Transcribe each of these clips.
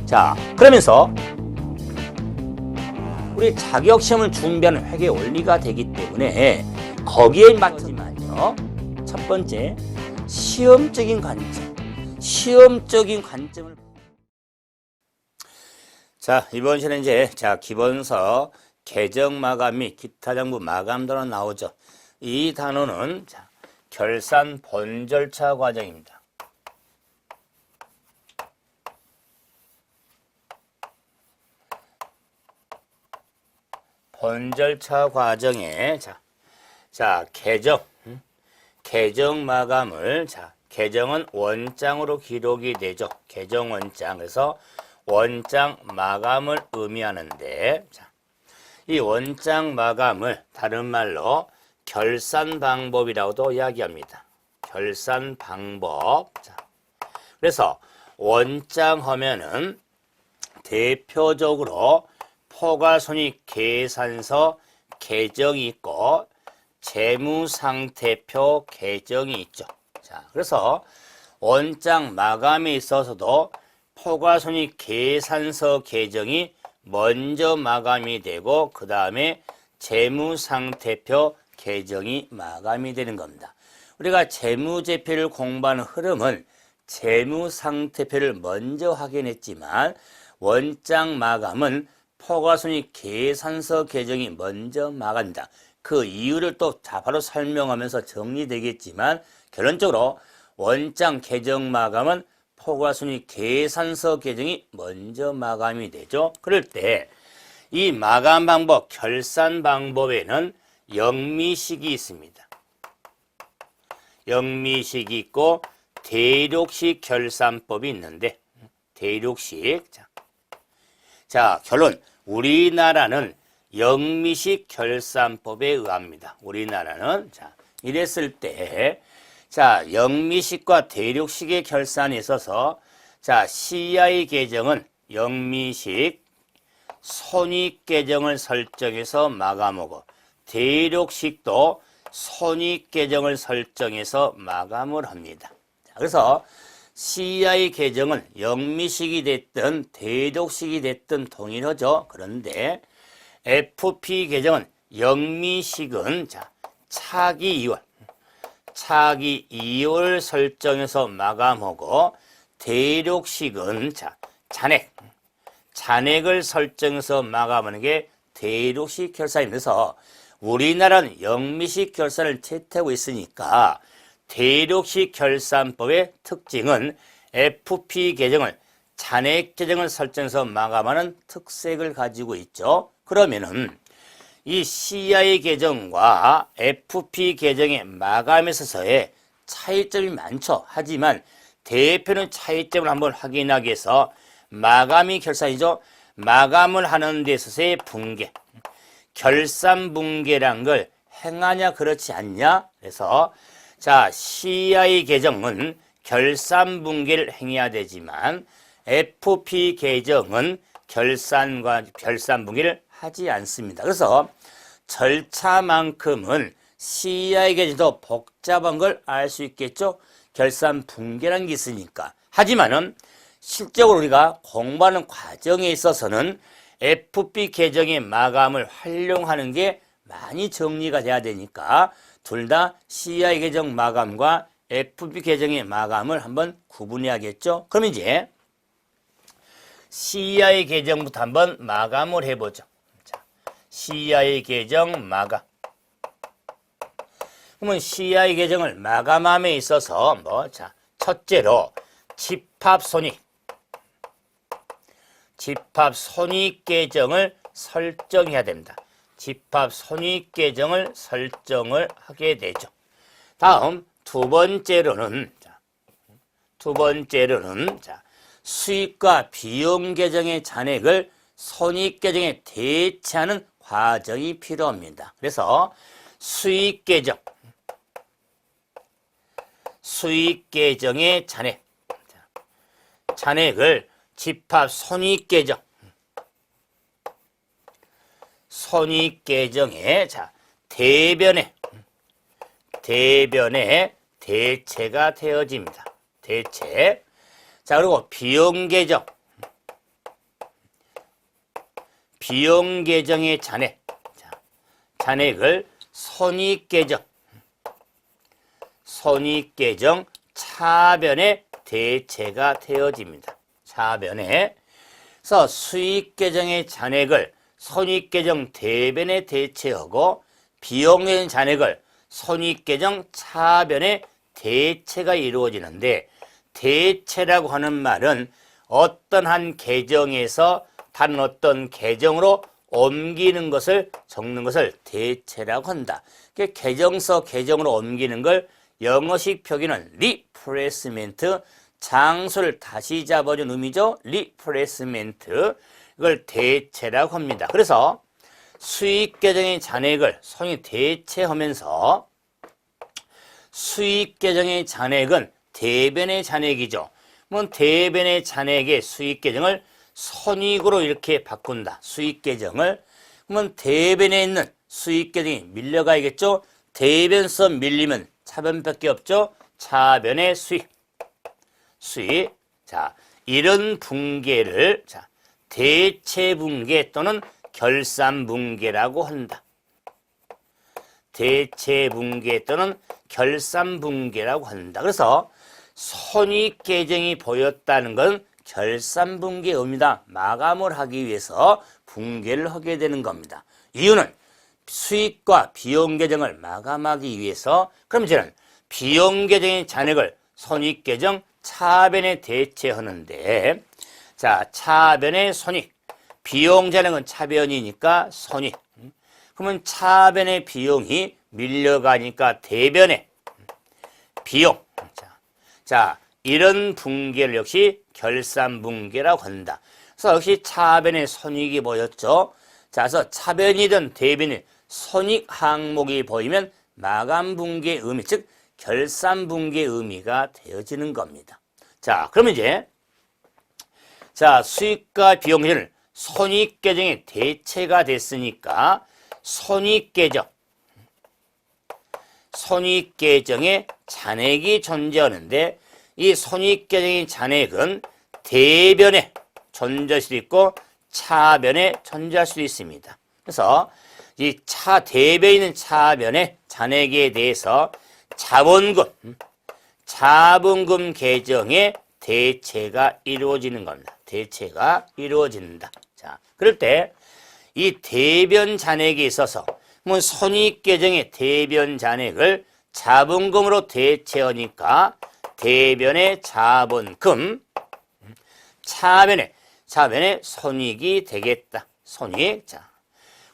자, 그러면서 우리 자격시험을 준비하는 회계 원리가 되기 때문에 거기에 맞춰지만요. 첫 번째, 시험적인 관점을. 자, 이번 시간에 이제 기본서 개정 마감 및 기타 정보 마감 단어 나오죠. 이 단어는 결산 본 절차 과정입니다. 본 절차 과정에 개정 마감을 개정은 원장으로 기록이 되죠. 개정 원장. 그래서 원장 마감을 의미하는데 이 원장 마감을 다른 말로 결산 방법이라고도 이야기합니다. 결산 방법. 그래서 원장 하면은 대표적으로 포괄손익 계산서 개정이 있고 재무상태표 개정이 있죠. 그래서 원장 마감에 있어서도 포괄손익 계산서 개정이 먼저 마감이 되고 그 다음에 재무상태표 개정이 마감이 되는 겁니다. 우리가 재무제표를 공부하는 흐름은 재무상태표를 먼저 확인했지만 원장 마감은 포괄손익 계산서 개정이 먼저 마감합니다. 그 이유를 또 바로 설명하면서 정리되겠지만 결론적으로 원장 개정 마감은 포괄손익 계산서 개정이 먼저 마감이 되죠. 그럴 때 이 마감 방법, 결산 방법에는 영미식이 있습니다. 영미식이 있고 대륙식 결산법이 있는데 대륙식. 결론. 우리나라는 영미식 결산법에 의합니다. 우리나라는 이랬을 때 영미식과 대륙식의 결산에 있어서 CI 계정은 영미식 손익 계정을 설정해서 마감하고 대륙식도 손익 계정을 설정해서 마감을 합니다. 그래서 CI 계정은 영미식이 됐든 대륙식이 됐든 동일하죠. 그런데 FP 계정은 영미식은 차기 2월 설정해서 마감하고 대륙식은 잔액을 설정해서 마감하는 게 대륙식 결산입니다. 그래서 우리나라는 영미식 결산을 채택하고 있으니까 대륙식 결산법의 특징은 FP 계정을 잔액 계정을 설정해서 마감하는 특색을 가지고 있죠. 그러면은 이 CI 계정과 FP 계정의 마감에 있어서의 차이점이 많죠. 하지만 대표는 차이점을 한번 확인하기 위해서 마감이 결산이죠. 마감을 하는 데 있어서의 붕괴. 결산 붕괴란 걸 행하냐 그렇지 않냐. 그래서 CI 계정은 결산 붕괴를 행해야 되지만 FP 계정은 결산 붕괴를 하지 않습니다. 그래서 절차만큼은 CI 계정도 복잡한 걸 알 수 있겠죠. 결산 붕괴라는 게 있으니까. 하지만은 실적으로 우리가 공부하는 과정에 있어서는 FP 계정의 마감을 활용하는 게 많이 정리가 돼야 되니까 둘 다 CI 계정 마감과 FP 계정의 마감을 한번 구분해야겠죠. 그럼 이제 CI 계정부터 한번 마감을 해보죠. CI 계정 마감. 그러면 CI 계정을 마감함에 있어서 첫째로 집합손익 계정을 설정해야 됩니다. 집합손익 계정을 설정을 하게 되죠. 다음 두 번째로는 수익과 비용 계정의 잔액을 손익 계정에 대체하는 과정이 필요합니다. 그래서 수익 계정의 잔액을 집합 손익 계정의 대변에 대체가 되어집니다. 대체. 자, 그리고 비용 계정. 비용 계정의 잔액. 자, 잔액을 손익 계정. 손익 계정 차변에 대체가 되어집니다. 차변에. 그래서 수익 계정의 잔액을 손익 계정 대변에 대체하고 비용 계정 잔액을 손익 계정 차변에 대체가 이루어지는데, 대체라고 하는 말은 어떤 한 계정에서 다른 어떤 계정으로 옮기는 것을 적는 것을 대체라고 한다. 계정서 계정으로 옮기는 걸 영어식 표기는 리플레이스멘트, 장소를 다시 잡아준 의미죠. 리플레이스멘트. 이걸 대체라고 합니다. 그래서 수익 계정의 잔액을 손익 대체하면서 수익 계정의 잔액은 대변의 잔액이죠. 그러면 대변의 잔액의 수익 계정을 손익으로 이렇게 바꾼다. 수익 계정을. 그러면 대변에 있는 수익 계정이 밀려가야겠죠. 대변서 밀리면 차변밖에 없죠. 차변의 수익. 수익. 자, 이런 붕괴를 자, 대체 붕괴 또는 결산 붕괴라고 한다. 대체 붕괴 또는 결산 붕괴라고 한다. 그래서 손익 계정이 보였다는 건 결산 붕괴의 의미다. 마감을 하기 위해서 붕괴를 하게 되는 겁니다. 이유는 수익과 비용 계정을 마감하기 위해서. 그럼 이제는 비용 계정의 잔액을 손익 계정 차변에 대체하는데, 자, 차변의 손익, 비용 잔액은 차변이니까 손익. 그러면 차변의 비용이 밀려가니까 대변의 비용. 자, 이런 붕괴를 역시 결산 붕괴라고 한다. 그래서 역시 차변의 손익이 보였죠. 자, 그래서 차변이든 대변이 손익 항목이 보이면 마감 붕괴의 의미, 즉 결산 붕괴의 의미가 되어지는 겁니다. 자, 그러면 이제 자, 수익과 비용 계정을 손익 계정에 대체가 됐으니까 손익 계정, 손익 계정에 잔액이 존재하는데, 이 손익 계정의 잔액은 대변에 존재할 수도 있고 차변에 존재할 수도 있습니다. 그래서 이 대변에 있는 차변의 잔액에 대해서 자본금 계정의 대체가 이루어지는 겁니다. 대체가 이루어진다. 자, 그럴 때 이 대변 잔액에 있어서 손익 계정의 대변 잔액을 자본금으로 대체하니까 대변의 자본금, 차변의 손익이 되겠다. 손익. 자,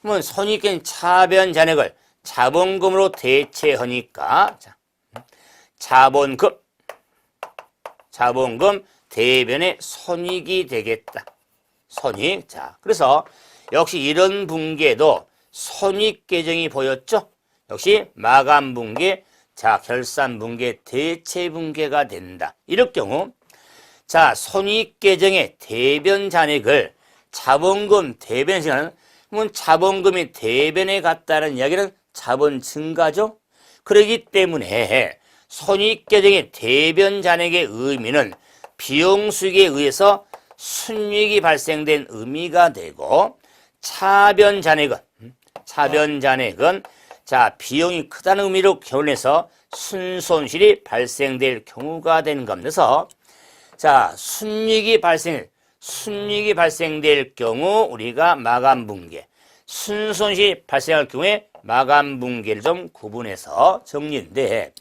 그러면 손익은 차변 잔액을 자본금으로 대체하니까 자, 자본금 대변의 손익이 되겠다. 손익. 자, 그래서 역시 이런 붕괴도 손익 계정이 보였죠. 역시 마감 붕괴, 자, 결산 붕괴, 대체 붕괴가 된다. 이럴 경우 자, 손익 계정의 대변 잔액을 자본금 대변에 생각하는, 그러면 자본금이 대변에 갔다는 이야기는 자본 증가죠. 그렇기 때문에 손익 계정의 대변 잔액의 의미는 비용 수익에 의해서 순이익이 발생된 의미가 되고, 차변 잔액은 자, 비용이 크다는 의미로 결론해서 순손실이 발생될 경우가 되는 겁니다. 그래서 자, 순이익이 발생될 경우 우리가 마감 붕괴, 순손실이 발생할 경우에 마감 붕괴를 좀 구분해서 정리인데,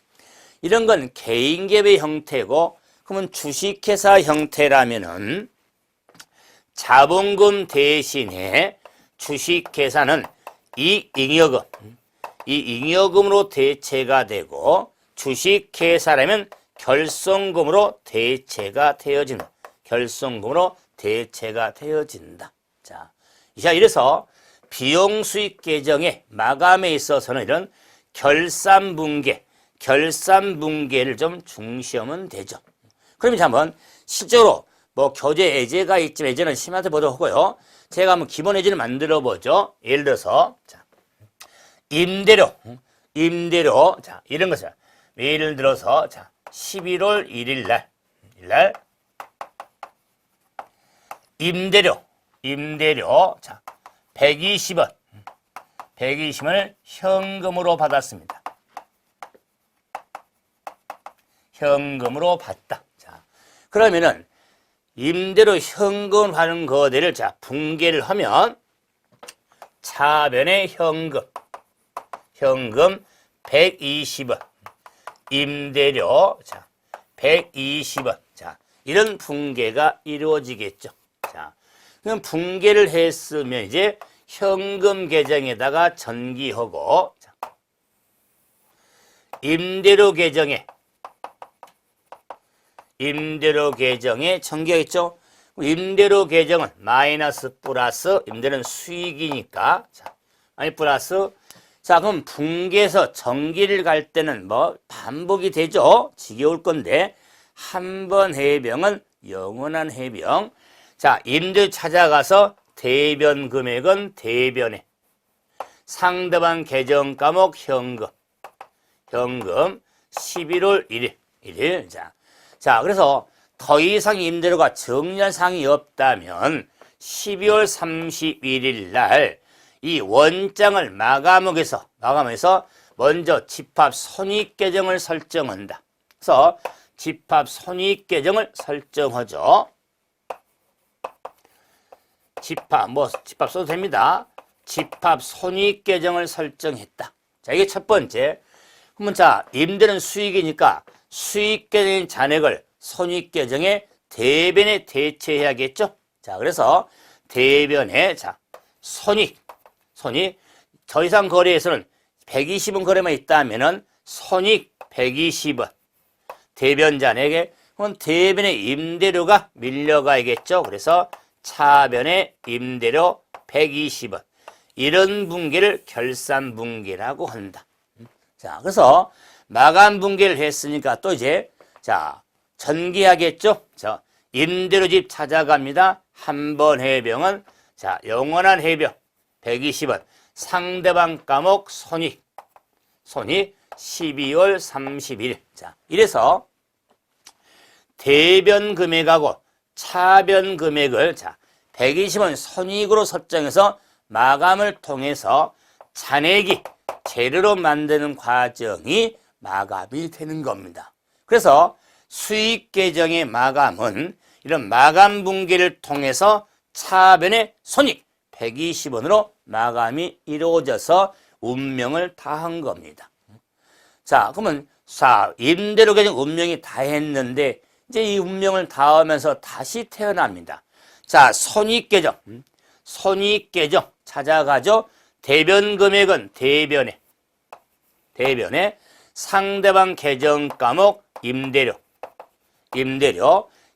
이런 건 개인기업의 형태고, 그러면 주식회사 형태라면은 자본금 대신에 주식회사는 이 잉여금으로 대체가 되고, 주식회사라면 결손금으로 대체가 되어진다. 자, 이래서 비용 수익 계정의 마감에 있어서는 이런 결산 붕괴를 좀 중시하면 되죠. 그럼 이제 한번 실제로 뭐 교재 예제가 있지만 예제는 심한테 보도록 하고요. 제가 한번 기본 예제를 만들어 보죠. 예를 들어서 자, 임대료 자, 이런 것을 예를 들어서 자, 11월 1일 날 임대료, 자, 120원. 120원을 현금으로 받았습니다. 현금으로 받다. 자, 그러면은, 임대료 현금 하는 거대를 자, 분개를 하면, 차변의 현금 120원. 임대료, 자, 120원. 자, 이런 분개가 이루어지겠죠. 자, 그럼 분개를 했으면 이제 현금 계정에다가 전기하고, 자, 임대료 계정에 전기하겠죠. 임대료 계정은 마이너스 플러스, 임대료는 수익이니까, 자, 아니 플러스. 자, 그럼 분개해서 전기를 갈 때는 뭐 반복이 되죠. 지겨울 건데, 한 번 해병은 영원한 해병. 자, 임대 찾아가서 대변 금액은 대변에, 상대방 계정 과목 현금 11월 1일. 자, 그래서 더 이상 임대료가 정년상이 없다면 12월 31일 날 이 원장을 마감해서 먼저 집합 손익계정을 설정한다. 그래서 집합 손익계정을 설정하죠. 집합 써도 됩니다. 집합 손익계정을 설정했다. 자, 이게 첫 번째. 그러면 자, 임대는 수익이니까 수익계정인 잔액을 손익계정에 대변에 대체해야겠죠. 자, 그래서 대변에 자, 손익 더 이상 거래에서는 120원 거래만 있다면은 손익 120원. 대변 잔액에 그럼 대변의 임대료가 밀려가야겠죠. 그래서 차변의 임대료 120원. 이런 분개를 결산 분개라고 한다. 자, 그래서 마감 분개를 했으니까 또 이제 자, 전기하겠죠. 자, 임대료집 찾아갑니다. 한 번 해병은 자, 영원한 해병 120원. 상대방 과목 손익 12월 30일. 자, 이래서 대변 금액하고 차변 금액을 자, 120원 손익으로 설정해서 마감을 통해서 잔액이 재료로 만드는 과정이 마감이 되는 겁니다. 그래서 수익 계정의 마감은 이런 마감 분기를 통해서 차변의 손익 120원으로 마감이 이루어져서 운명을 다한 겁니다. 자, 그러면 자, 임대료 계정 운명이 다 했는데 이제 이 운명을 다하면서 다시 태어납니다. 자, 손익 계정 찾아가죠. 대변 금액은 대변에 상대방 계정 과목 임대료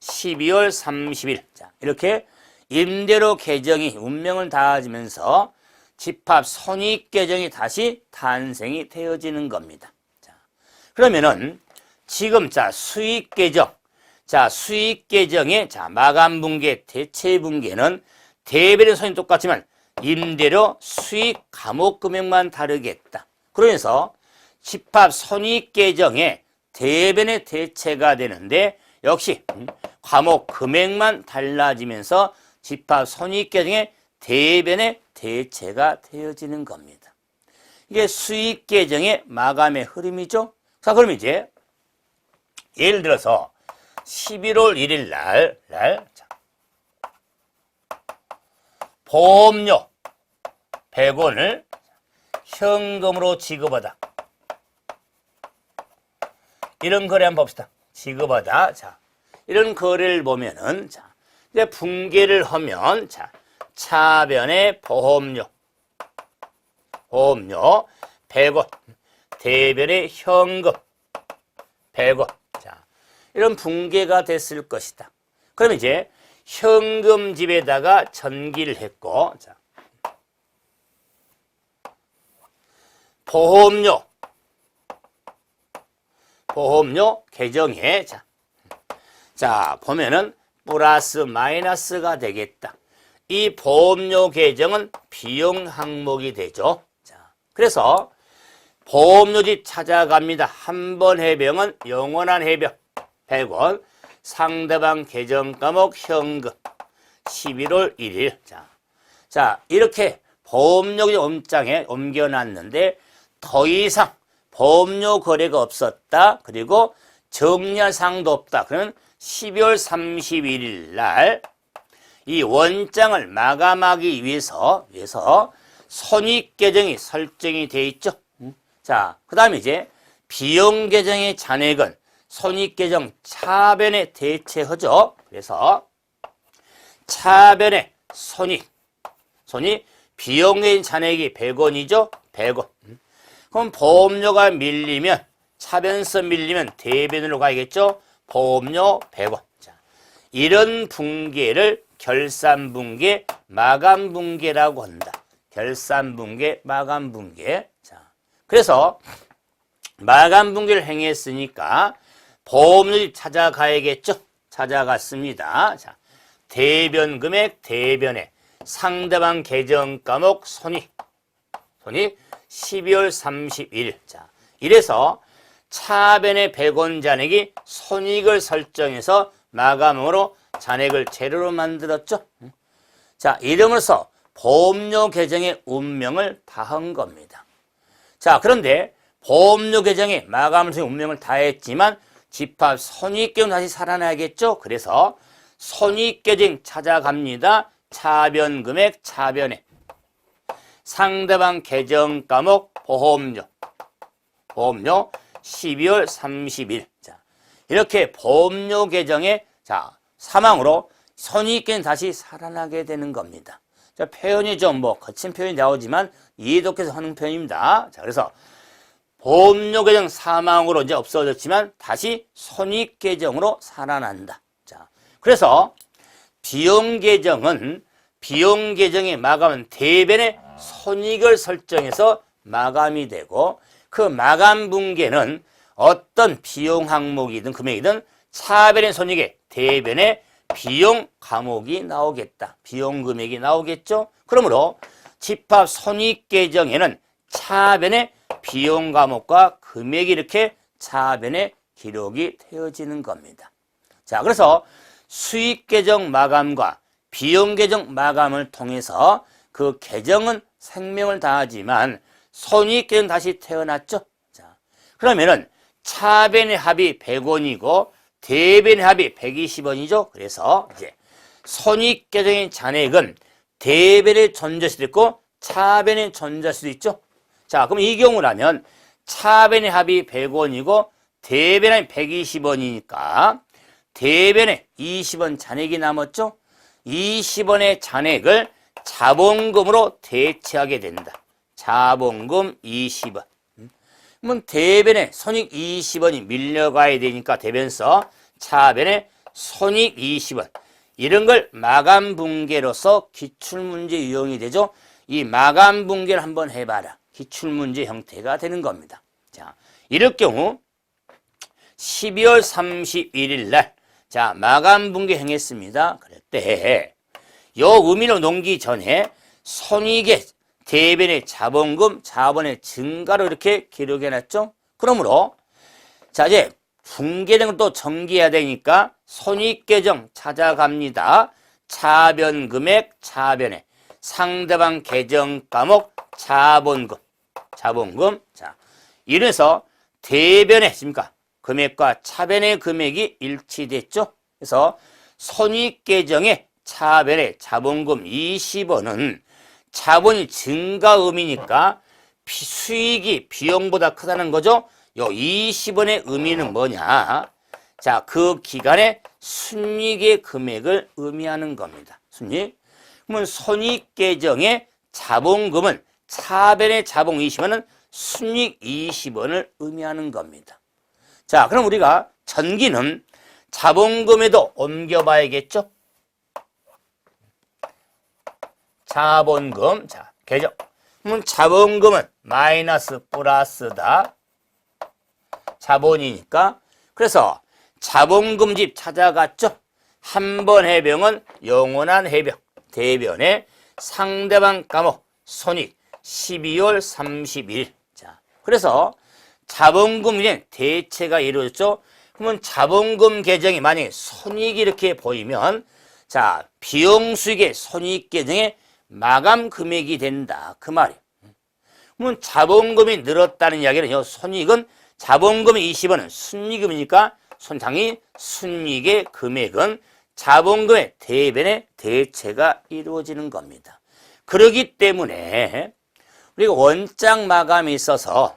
12월 30일. 자, 이렇게 임대료 계정이 운명을 다하면서 집합 손익 계정이 다시 탄생이 되어지는 겁니다. 자, 그러면은 지금 자, 수익 계정의 자, 마감 분계, 대체 분계는 대변의 손익이 똑같지만 임대료 수익 과목 금액만 다르겠다. 그러면서 집합 손익 계정에 대변의 대체가 되는데 역시 과목 금액만 달라지면서 집합 손익 계정의 대변의 대체가 되어지는 겁니다. 이게 수익 계정의 마감의 흐름이죠. 자, 그럼 이제 예를 들어서 11월 1일 날 자, 보험료 100원을 현금으로 지급하다. 이런 거래 한번 봅시다. 지급하다. 자, 이런 거래를 보면은 자, 이제 분개를 하면 자, 차변의 보험료 100원, 대변의 현금 100원. 자, 이런 분개가 됐을 것이다. 그럼 이제 현금집에다가 전기를 했고, 자, 보험료 계정에 자, 보면은 플러스 마이너스가 되겠다. 이 보험료 계정은 비용 항목이 되죠. 자, 그래서 보험료집 찾아갑니다. 한 번 해병은 영원한 해병 100원, 상대방 계정 과목 현금 11월 1일. 자, 이렇게 보험료 엄장에 옮겨놨는데 더 이상 보험료 거래가 없었다. 그리고 정리할 사항도 없다. 그러면 12월 31일 날 이 원장을 마감하기 위해서 손익계정이 설정이 돼 있죠. 자, 그 다음에 이제 비용계정의 잔액은 손익계정 차변에 대체하죠. 그래서 차변에 손익 비용계정 잔액이 100원이죠. 100원. 그럼 보험료가 밀리면 차변서 밀리면 대변으로 가야겠죠. 보험료 100원. 자, 이런 분계를 결산분계, 마감분계라고 한다. 결산분계, 마감분계. 자, 그래서 마감분계를 행했으니까 보험료를 찾아가야겠죠. 찾아갔습니다. 자, 대변금액, 대변에 상대방 계정 과목 손익 12월 31일. 자, 이래서 차변의 100원 잔액이 손익을 설정해서 마감으로 잔액을 제로로 만들었죠. 자, 이름으로써 보험료 계정의 운명을 다한 겁니다. 자, 그런데 보험료 계정에 마감으로서 운명을 다했지만 집합 손익계정 다시 살아나야겠죠. 그래서 손익계정 찾아갑니다. 차변금액, 차변에 상대방 계정 과목 보험료 12월 30일. 자, 이렇게 보험료 계정에 사망으로 손익계정 다시 살아나게 되는 겁니다. 자, 표현이 좀 거친 표현이 나오지만 이해독해서 하는 표현입니다. 자, 그래서 보험료 계정 사망으로 이제 없어졌지만 다시 손익 계정으로 살아난다. 자, 그래서 비용 계정은 비용 계정의 마감은 대변의 손익을 설정해서 마감이 되고 그 마감 분계는 어떤 비용 항목이든 금액이든 차변의 손익에 대변의 비용 과목이 나오겠다. 비용 금액이 나오겠죠. 그러므로 집합 손익 계정에는 차변의 비용 과목과 금액이 이렇게 차변에 기록이 되어지는 겁니다. 자, 그래서 수익 계정 마감과 비용 계정 마감을 통해서 그 계정은 생명을 다하지만 손익 계정 다시 태어났죠. 자, 그러면은 차변의 합이 100원이고 대변의 합이 120원이죠. 그래서 이제 손익 계정의 잔액은 대변의 존재수도 있고 차변의 존재수도 있죠. 자, 그럼 이 경우라면 차변의 합이 100원이고 대변의 합이 120원이니까 대변에 20원 잔액이 남았죠. 20원의 잔액을 자본금으로 대체하게 된다. 자본금 20원. 그러면 대변에 손익 20원이 밀려가야 되니까 대변서 차변에 손익 20원. 이런 걸 마감분계로서 기출문제 유형이 되죠. 이 마감분계를 한번 해봐라. 기출문제 형태가 되는 겁니다. 자, 이럴 경우 12월 31일 날 자, 마감분계 행했습니다. 그럴 때 요 의미로 놓기 전에 손익의 대변의 자본금, 자본의 증가로 이렇게 기록해놨죠. 그러므로 자, 이제 분계된 또 전개해야 되니까 손익계정 찾아갑니다. 차변금액, 차변에 상대방 계정 과목 자본금. 자, 이래서 대변에 지금까 금액과 차변의 금액이 일치됐죠. 그래서 손익계정의 차변의 자본금 20원은 자본이 증가 의미니까 수익이 비용보다 크다는 거죠. 요 20원의 의미는 뭐냐? 자, 그 기간의 순이익의 금액을 의미하는 겁니다. 순이익. 그러면 손익계정의 자본금은 차변의 자본 20원은 순이익 20원을 의미하는 겁니다. 자, 그럼 우리가 전기는 자본금에도 옮겨봐야겠죠? 자본금, 자, 계정. 그러면 자본금은 마이너스 플러스다. 자본이니까. 그래서 자본금집 찾아갔죠? 한 번 해병은 영원한 해병. 대변에 상대방 과목 손익 12월 30일. 자, 그래서 자본금의 대체가 이루어졌죠? 그러면 자본금 계정이 만약에 손익이 이렇게 보이면 자, 비용수익의 손익계정의 마감 금액이 된다. 그 말이에요. 그러면 자본금이 늘었다는 이야기는 요 손익은 자본금이 20원은 순이익이니까 당연히 순이익의 금액은 자본금의 대변의 대체가 이루어지는 겁니다. 그렇기 때문에 우리가 원장 마감이 있어서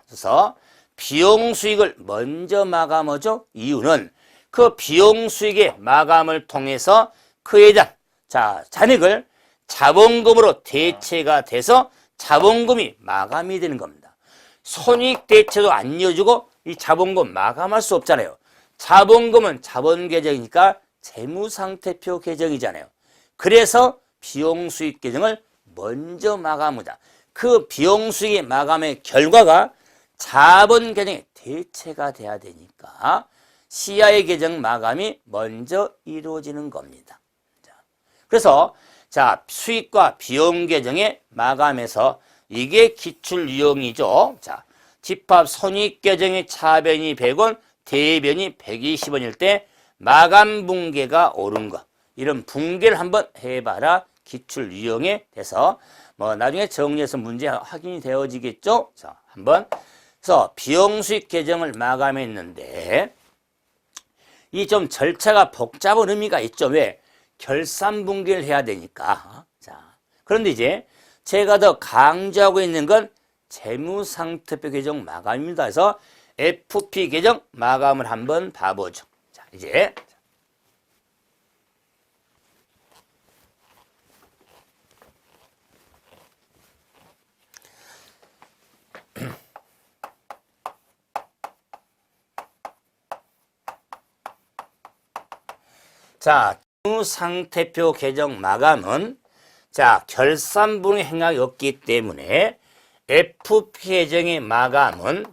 비용 수익을 먼저 마감하죠. 이유는 그 비용 수익의 마감을 통해서 그에 대한 잔액을 자본금으로 대체가 돼서 자본금이 마감이 되는 겁니다. 손익 대체도 안 이어지고 이 자본금 마감할 수 없잖아요. 자본금은 자본 계정이니까 재무상태표 계정이잖아요. 그래서 비용수익 계정을 먼저 마감하자. 그 비용수익의 마감의 결과가 자본 계정의 대체가 돼야 되니까 CI 계정 마감이 먼저 이루어지는 겁니다. 그래서 수익과 비용 계정의 마감에서 이게 기출 유형이죠. 집합 손익 계정의 차변이 100원, 대변이 120원일 때 마감 붕괴가 옳은 거. 이런 붕괴를 한번 해봐라. 기출 유형에 대해서 나중에 정리해서 문제 확인이 되어지겠죠. 한번 그래서 비용 수익 계정을 마감했는데 이 좀 절차가 복잡한 의미가 있죠. 왜? 결산 붕괴를 해야 되니까. 그런데 이제 제가 더 강조하고 있는 건 재무상태표 계정 마감입니다. 그래서 FP 계정 마감을 한번 봐보죠. 이제 재무상태표 계정 마감은 결산분의 행각이 없기 때문에 FP 계정의 마감은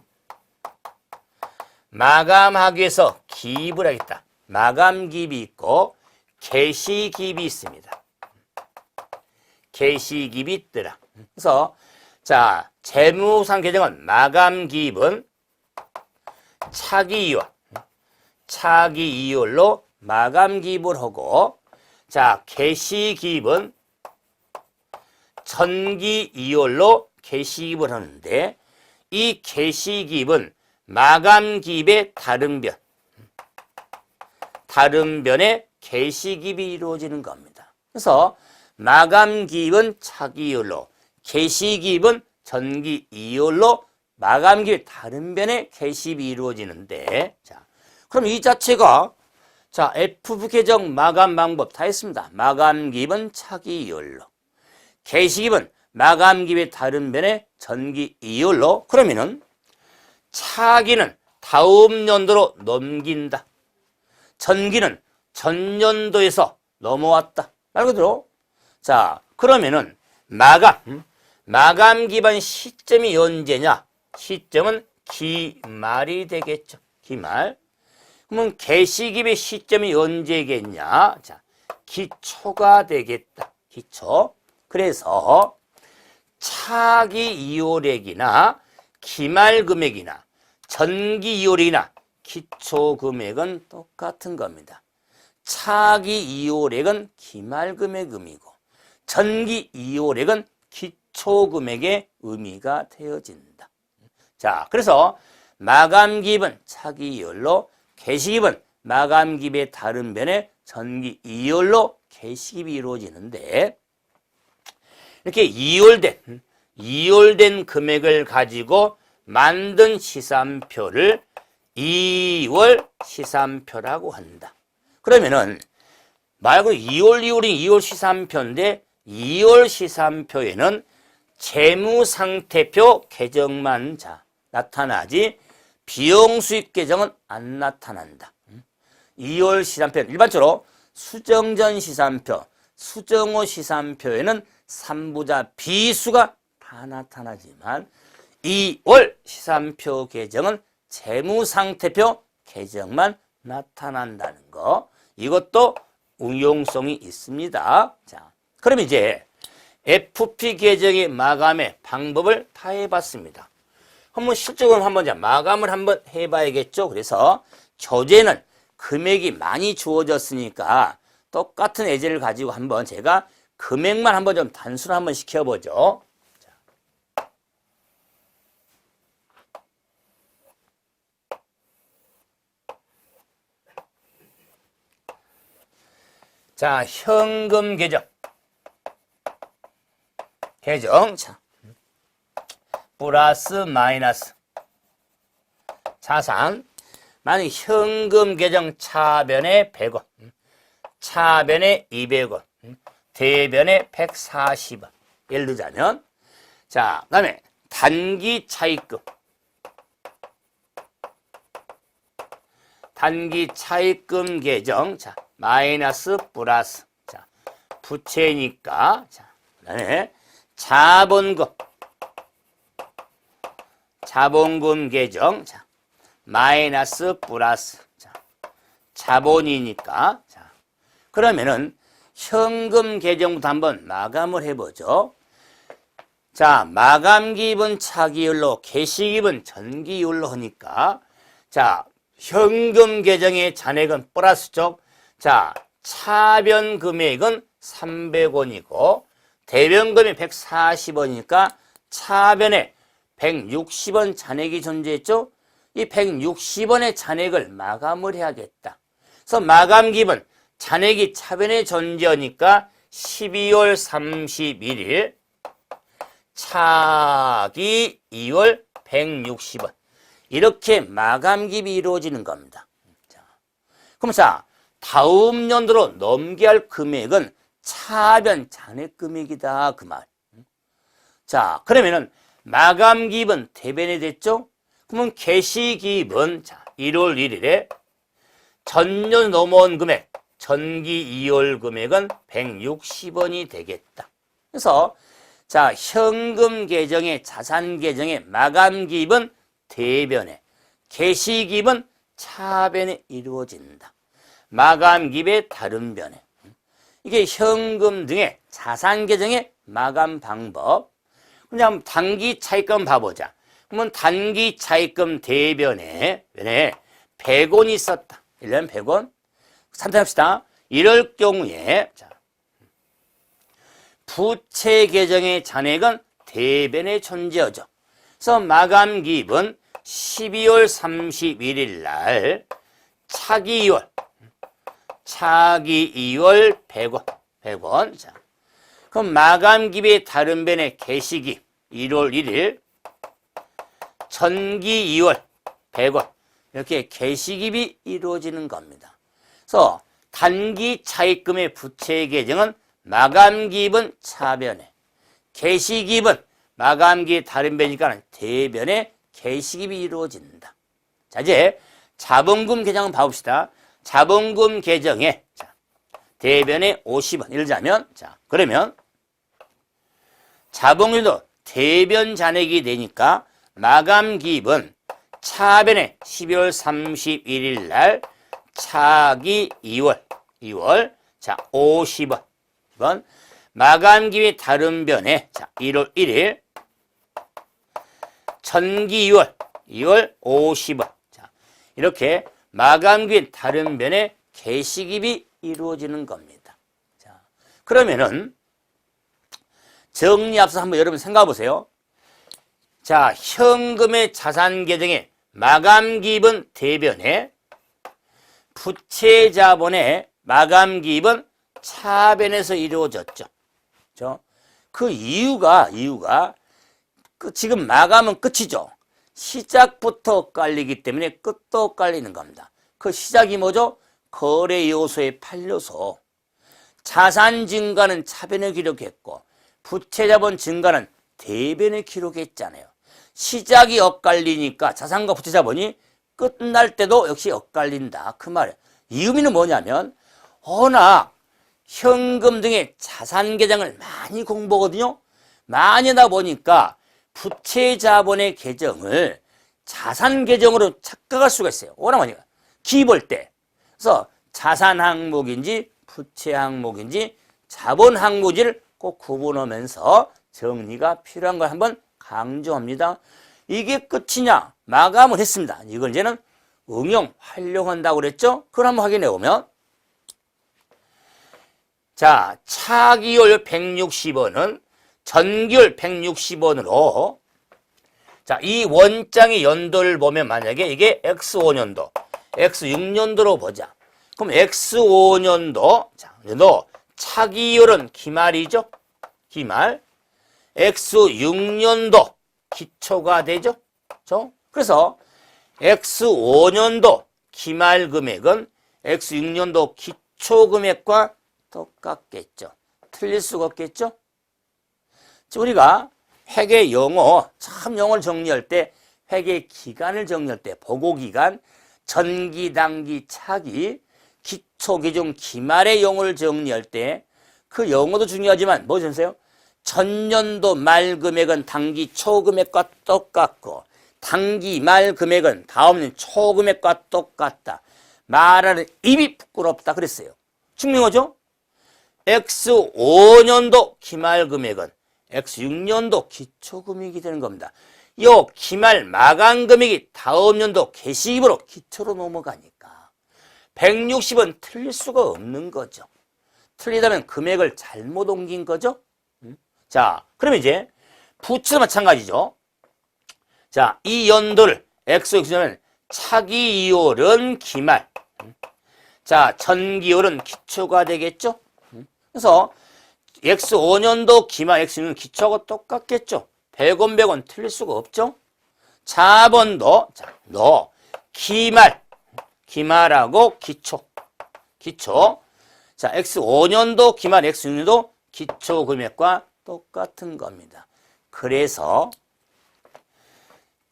마감하기 위해서 기입을 하겠다. 마감 기입이 있고 개시 기입이 있습니다. 개시 기입이 있더라. 그래서 재무상 계정은 마감 기입은 차기 이율로 마감 기입을 하고 개시 기입은 전기 이율로 개시 기입을 하는데 이 개시 기입은 마감 기입의 다른 변의 개시 기입이 이루어지는 겁니다. 그래서 마감 기입은 차기 이율로, 개시 기입은 전기 이율로 마감 기입 다른 변의 개시입이 이루어지는데 그럼 이 자체가 FP 계정 마감 방법 다 했습니다. 마감 기입은 차기 이율로, 개시 기입은 마감 기입의 다른 변의 전기 이율로 그러면은 차기는 다음 연도로 넘긴다. 전기는 전년도에서 넘어왔다. 말 그대로. 그러면은 마감 기반 시점이 언제냐? 시점은 기말이 되겠죠. 기말. 그러면 개시 기입의 시점이 언제겠냐? 기초가 되겠다. 기초. 그래서 차기 이율액이나 기말 금액이나 전기 이율이나 기초 금액은 똑같은 겁니다. 차기 이율액은 기말 금액 의미고 전기 이율액은 기초 금액의 의미가 되어진다. 그래서 마감 기입은 차기 이율로, 개시 기입은 마감 기입의 다른 변의 전기 이율로 개시 기입이 이루어지는데 이렇게 이율된 금액을 가지고 만든 시산표를 2월 시산표라고 한다. 그러면은 말 그대로 2월 2월 시산표인데 2월 시산표에는 재무상태표 계정만 나타나지 비용수익 계정은 안 나타난다. 2월 시산표는 일반적으로 수정전 시산표, 수정후 시산표에는 3부자 비수가 다 나타나지만 2월 시산표 계정은 재무상태표 계정만 나타난다는 거. 이것도 응용성이 있습니다. 그럼 이제 FP 계정의 마감의 방법을 다 해봤습니다. 한번 실적으로 한번 마감을 한번 해봐야겠죠. 그래서 교재는 금액이 많이 주어졌으니까 똑같은 예제를 가지고 한번 제가 금액만 한번 좀 단순 한번 시켜보죠. 자, 현금 계정. 자, 플러스 마이너스 자산. 만약 현금 계정 차변에 100원, 차변에 200원, 대변에 140원. 예를 들자면, 자, 그 다음에 단기 차입금. 단기 차입금 계정, 자, 마이너스 플러스. 자, 부채니까, 자, 그 다음에 자본금. 자본금 계정, 자, 마이너스 플러스. 자, 자본이니까. 자, 그러면은 현금 계정부터 한번 마감을 해보죠. 자, 마감기입은 차기율로, 개시기입은 전기율로 하니까, 자, 현금 계정의 잔액은 플러스 쪽, 자, 차변 금액은 300원이고, 대변 금액 140원이니까 차변에 160원 잔액이 존재했죠? 이 160원의 잔액을 마감을 해야겠다. 그래서 마감기입은 잔액이 차변에 존재하니까 12월 31일, 차기 2월 160원. 이렇게 마감기입이 이루어지는 겁니다. 자, 그럼 자, 다음 연도로 넘겨야 할 금액은 차변 잔액 금액이다. 그 말. 자, 그러면은 마감기입은 대변이 됐죠? 그러면 개시기입은 자, 1월 1일에 전년 넘어온 금액, 전기 2월 금액은 160원이 되겠다. 그래서 자, 현금 계정의 자산 계정의 마감기입은 대변에, 개시기입은 차변에 이루어진다. 마감기입의 다른 변에. 이게 현금 등의 자산 계정의 마감 방법. 그냥 단기 차입금 봐보자. 그러면 단기 차입금 대변에 100원이 있었다. 1년 100원. 산탄합시다. 이럴 경우에 자, 부채 계정의 잔액은 대변에 존재하죠. 그래서 마감기입은 12월 31일 날 차기 2월, 차기 2월 100원, 100원. 자, 그럼 마감기입의 다른 변의 개시기입 1월 1일, 전기 2월 100원. 이렇게 개시기입이 이루어지는 겁니다. 그래서 단기 차입금의 부채 계정은 마감기입은 차변에, 개시기입은 마감기의 다른 변이니까 대변에 개시기입이 이루어진다. 자, 이제 자본금 계정을 봐봅시다. 자본금 계정에 자, 대변에 50원. 예를 들자면 자, 그러면 자본금도 대변 잔액이 되니까 마감기입은 차변에 12월 31일 날 차기 2월 자 50원. 이번 마감기입의 다른 변에 자 1월 1일 전기 2월 50원. 자, 이렇게 마감기입 다른 변에 개시기입이 이루어지는 겁니다. 자, 그러면은 정리 앞서 한번 여러분 생각해 보세요. 자, 현금의 자산 계정의 마감기입은 대변에, 부채 자본의 마감기입은 차변에서 이루어졌죠. 그 이유가 지금 마감은 끝이죠. 시작부터 엇갈리기 때문에 끝도 엇갈리는 겁니다. 그 시작이 뭐죠? 거래 요소의 8요소. 자산 증가는 차변에 기록했고 부채 자본 증가는 대변에 기록했잖아요. 시작이 엇갈리니까 자산과 부채 자본이 끝날 때도 역시 엇갈린다. 그 말이에요. 이 의미는 뭐냐면 워낙 현금 등의 자산 계정을 많이 공부하거든요. 많이 하다 보니까 부채 자본의 계정을 자산 계정으로 착각할 수가 있어요. 워낙 많이 기입할 때. 그래서 자산 항목인지 부채 항목인지 자본 항목인지를 꼭 구분하면서 정리가 필요한 걸 한번 강조합니다. 이게 끝이냐? 마감을 했습니다. 이걸 이제는 응용, 활용한다고 그랬죠? 그걸 한번 확인해 보면 자, 차기율 160원은 전기율 160원으로 자, 이 원장의 연도를 보면 만약에 이게 X5년도, X6년도로 보자. 그럼 X5년도, 자, 너 차기율은 기말이죠? 기말. X6년도 기초가 되죠? 그래서 X5년도 기말 금액은 X6년도 기초 금액과 똑같겠죠. 틀릴 수가 없겠죠? 우리가 회계 용어, 참 용어를 정리할 때 회계 기간을 정리할 때 보고기간, 전기, 단기, 차기, 기초, 기중, 기말의 용어를 정리할 때 그 용어도 중요하지만 뭐 보세요. 전년도 말 금액은 단기 초 금액과 똑같고 단기 말 금액은 다음년 초 금액과 똑같다. 말하는 입이 부끄럽다 그랬어요. 증명하죠? X5년도 기말 금액은 X6년도 기초 금액이 되는 겁니다. 요 기말 마감 금액이 다음 연도 개시입으로 기초로 넘어가니까 160은 틀릴 수가 없는 거죠. 틀리다면 금액을 잘못 옮긴 거죠. 자, 그러면 이제 부채도 마찬가지죠. 자, 이 연도를 X6년은 차기이율은 기말. 자, 전기율은 기초가 되겠죠. 그래서 X5년도 기말 X는 기초하고 똑같겠죠. 100원 100원 틀릴 수가 없죠. 4번도 자, 너 기말하고 기초. 자, X5년도 기말 X6년도 기초 금액과 똑같은 겁니다. 그래서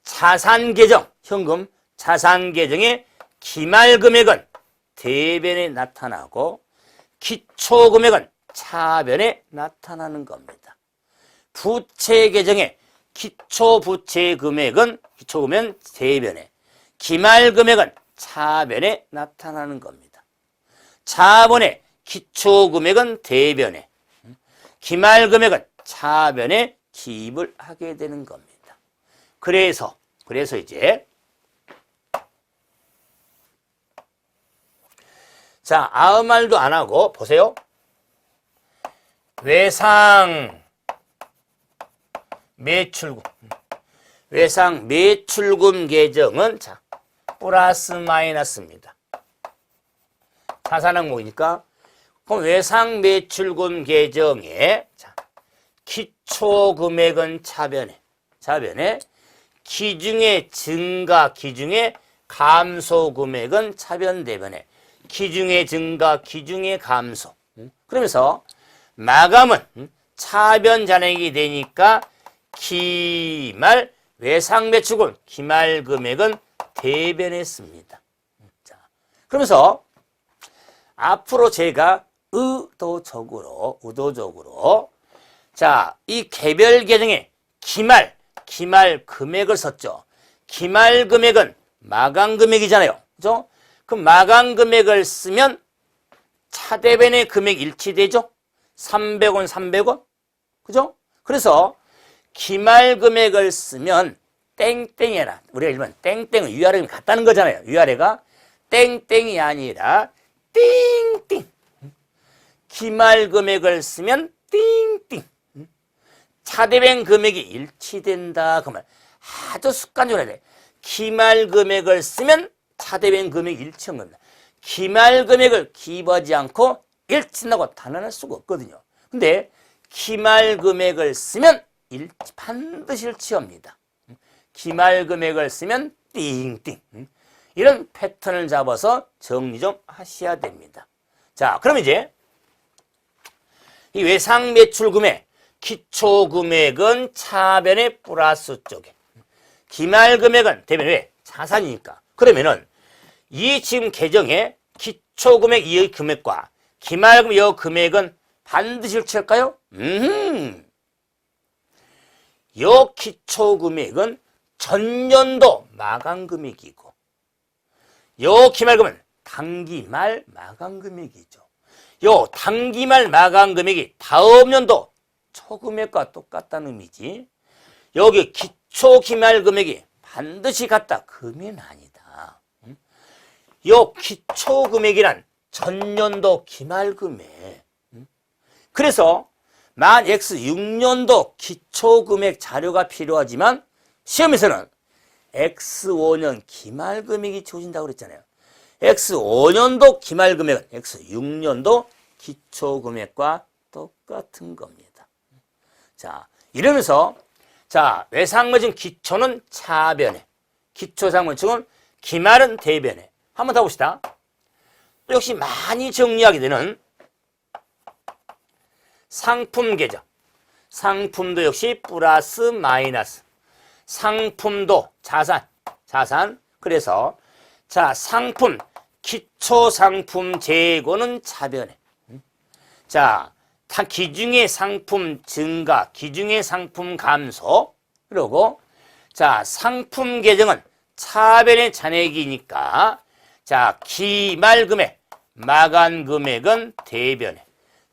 자산 계정, 현금 자산 계정의 기말 금액은 대변에 나타나고 기초 금액은 차변에 나타나는 겁니다. 부채 계정의 기초 부채 금액은 기초 금액은 대변에, 기말 금액은 차변에 나타나는 겁니다. 자본의 기초 금액은 대변에, 기말 금액은 차변에 기입을 하게 되는 겁니다. 그래서 이제 자, 아무 말도 안 하고 보세요. 외상 매출금 계정은 자, 플러스 마이너스입니다. 자산 항목이니까 그럼 외상 매출금 계정의 자, 기초 금액은 차변에 기중의 증가, 기중의 감소 금액은 차변 대변에 기중의 증가, 기중의 감소. 그러면서 마감은 차변 잔액이 되니까 기말 외상 매출금 기말 금액은 대변에 씁니다. 자, 그러면서 앞으로 제가 의도적으로 자, 이 개별 계정에 기말 금액을 썼죠. 기말 금액은 마감 금액이잖아요. 그죠? 그럼 마감 금액을 쓰면 차대변의 금액 일치되죠? 300원, 300원. 그죠? 그래서 기말 금액을 쓰면 땡땡이 아니라 우리가 일반 땡땡은 위아래가 같다는 거잖아요. 위아래가 땡땡이 아니라 띵띵. 기말 금액을 쓰면 띵띵. 차대변 금액이 일치된다. 그러면 아주 습관적으로 해야 돼. 기말 금액을 쓰면 차대변 금액이 일치한 겁니다. 기말 금액을 기입하지 않고 일치한다고 단언할 수가 없거든요. 근데 기말 금액을 쓰면 반드시 일치합니다. 기말 금액을 쓰면 띵띵. 이런 패턴을 잡아서 정리 좀 하셔야 됩니다. 자, 그럼 이제 이 외상 매출금액 기초 금액은 차변의 플러스 쪽에, 기말 금액은 대변 왜? 자산이니까. 그러면은 이 지금 계정의 기초 금액 이 금액과 기말 금액 이 금액은 반드시 일치할까요? 이 기초 금액은 전년도 마감 금액이고 이 기말 금액은 단기말 마감 금액이죠. 이 단기말 마감 금액이 다음 연도 초금액과 똑같다는 의미지. 여기 기초 기말 금액이 반드시 같다. 그러면 아니다. 이 기초 금액이란 전년도 기말 금액. 그래서 만 X6년도 기초금액 자료가 필요하지만 시험에서는 X5년 기말금액이 주어진다고 그랬잖아요. X5년도 기말금액은 X6년도 기초금액과 똑같은 겁니다. 자, 이러면서 자, 외상매증 기초는 차변에, 기초상문증은 기말은 대변에. 한번 더 봅시다. 또 역시 많이 정리하게 되는 상품 계정. 상품도 역시 플러스 마이너스. 상품도 자산. 그래서 자, 상품, 기초상품 재고는 차변에. 자, 기중의 상품 증가, 기중의 상품 감소. 그리고 자, 상품 계정은 차변의 잔액이니까 자, 기말금액, 마감금액은 대변에.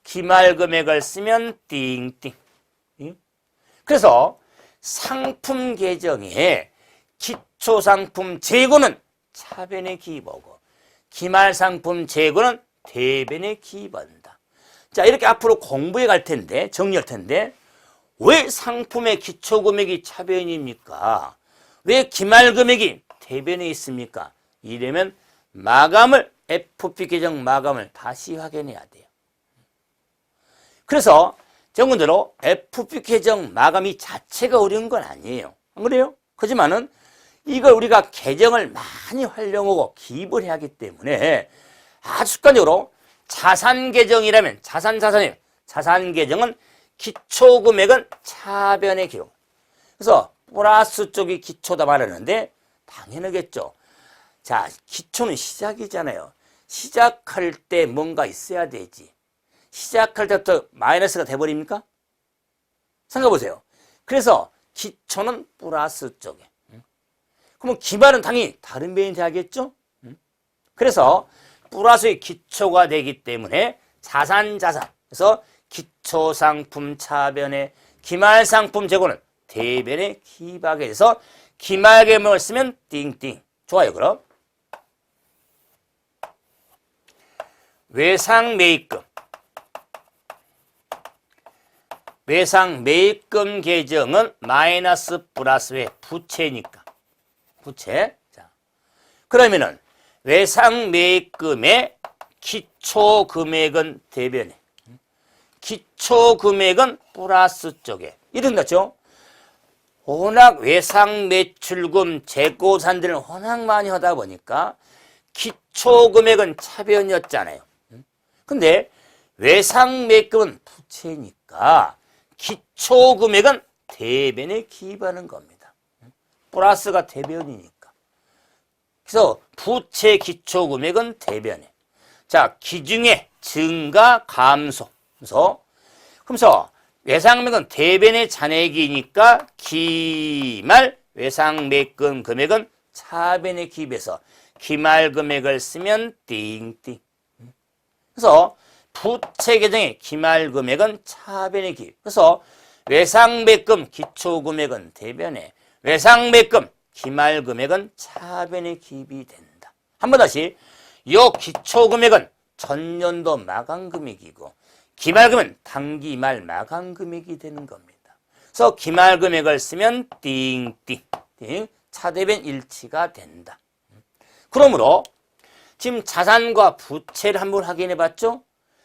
기말금액을 쓰면 띵띵. 그래서 상품 계정에 기초상품 재고는 차변에 기입하고 기말상품 재고는 대변에 기입한다. 자, 이렇게 앞으로 공부해 갈 텐데, 정리할 텐데, 왜 상품의 기초금액이 차변입니까? 왜 기말금액이 대변에 있습니까? 이러면 마감을, FP 계정 마감을 다시 확인해야 돼요. 그래서 정근대로 FP 계정 마감이 자체가 어려운 건 아니에요. 안 그래요? 하지만은 이걸 우리가 계정을 많이 활용하고 기입을 해야 하기 때문에 아주 습관적으로 자산 계정이라면 자산 계정은 기초금액은 차변에 기록. 그래서 플러스 쪽이 기초다 말하는데 당연하겠죠. 자, 기초는 시작이잖아요. 시작할 때 뭔가 있어야 되지. 시작할 때부터 마이너스가 돼버립니까? 생각해보세요. 그래서 기초는 플러스 쪽에. 그러면 기말은 당연히 다른 면이 돼야겠죠? 그래서 플러스의 기초가 되기 때문에 자산. 그래서 기초상품 차변에 기말상품 재고는 대변에 기입하게 돼서 기말계명을 쓰면 띵띵. 좋아요. 그럼 외상매입금. 외상매입금 계정은 마이너스 플러스의 부채니까. 부채. 자, 그러면은 외상매입금의 기초금액은 대변에. 기초금액은 플러스 쪽에. 이런 거죠. 워낙 외상매출금 재고산들을 워낙 많이 하다 보니까 기초금액은 차변이었잖아요. 근데 외상매입금은 부채니까 기초금액은 대변에 기입하는 겁니다. 플러스가 대변이니까. 그래서 부채 기초금액은 대변에. 자, 기중의 증가 감소. 그래서 외상매입은 대변의 잔액이니까 기말 외상매입금 금액은 차변에 기입해서 기말금액을 쓰면 띵띵. 그래서 부채 계정의 기말금액은 차변에 기입. 그래서 외상매입금 기초금액은 대변에, 외상매입금 기말금액은 차변에 기입이 된다. 한 번 다시, 이 기초금액은 전년도 마감금액이고 기말금은 당기말 마감금액이 되는 겁니다. 그래서 기말금액을 쓰면 띵띵. 차대변 일치가 된다. 그러므로 지금 자산과 부채를 한번 확인해 봤죠?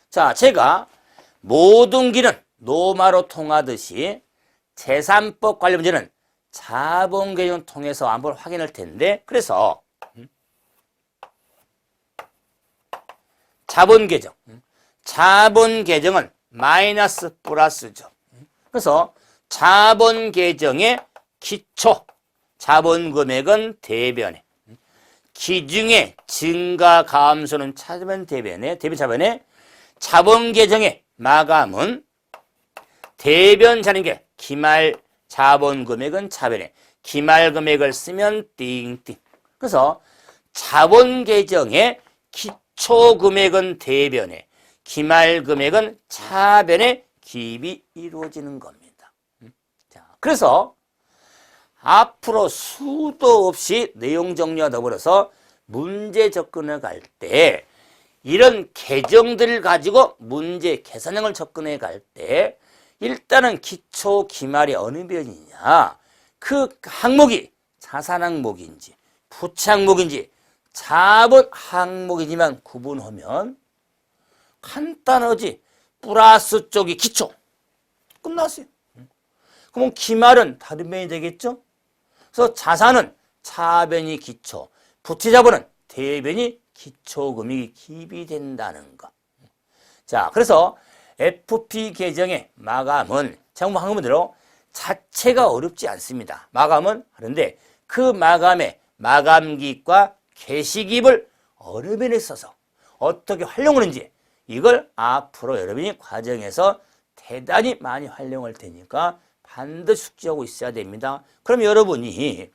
자, 제가 모든 길은 노마로 통하듯이 재산법 관련 문제는 자본계정을 통해서 한번 확인할 텐데, 그래서 자본계정은 마이너스 플러스죠. 그래서 자본계정의 기초 자본금액은 대변에, 기중의 증가 감소는 차변 대변에, 대변 차변에, 자본계정의 마감은 대변 잔액의 기말 자본금액은 차변에, 기말금액을 쓰면 띵띵. 그래서 자본계정의 기초금액은 대변에, 기말금액은 차변에 기입이 이루어지는 겁니다. 자, 그래서 앞으로 수도 없이 내용 정리와 더불어서 문제 접근을 갈 때 이런 계정들을 가지고 문제 계산형을 접근해 갈 때 일단은 기초 기말이 어느 변이냐, 그 항목이 자산 항목인지 부채 항목인지 자본 항목이지만 구분하면 간단하지. 플러스 쪽이 기초. 끝났어요. 그럼 기말은 다른 변이 되겠죠? 그래서 자산은 차변이 기초, 부채 자본은 대변이 기초금액이 기비된다는 거. 자, 그래서 FP 계정의 마감은 정부 항목대로 자체가 어렵지 않습니다. 마감은 하는데 그 마감의 마감기입과 개시기입을 어느 변에 써서 어떻게 활용하는지 이걸 앞으로 여러분이 과정에서 대단히 많이 활용할 테니까 반드시 숙지하고 있어야 됩니다. 그럼 여러분이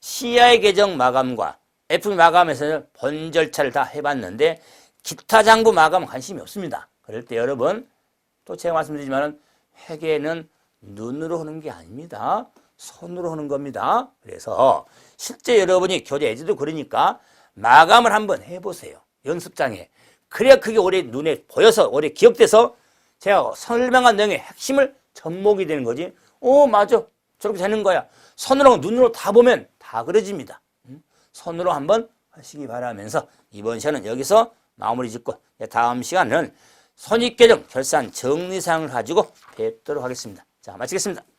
CI 계정 마감과 FP 마감에서는 본 절차를 다 해봤는데 기타 장부 마감은 관심이 없습니다. 그럴 때 여러분 또 제가 말씀드리지만 회계는 눈으로 하는 게 아닙니다. 손으로 하는 겁니다. 그래서 실제 여러분이 교재 예제도 그러니까 마감을 한번 해보세요. 연습장에. 그래야 그게 오래 눈에 보여서 오래 기억돼서 제가 설명한 내용의 핵심을 접목이 되는 거지. 맞아. 저렇게 되는 거야. 손으로 눈으로 다 보면 다 그려집니다. 손으로 한번 하시기 바라면서 이번 시간은 여기서 마무리 짓고 다음 시간은 손익계정 결산 정리사항을 가지고 뵙도록 하겠습니다. 자, 마치겠습니다.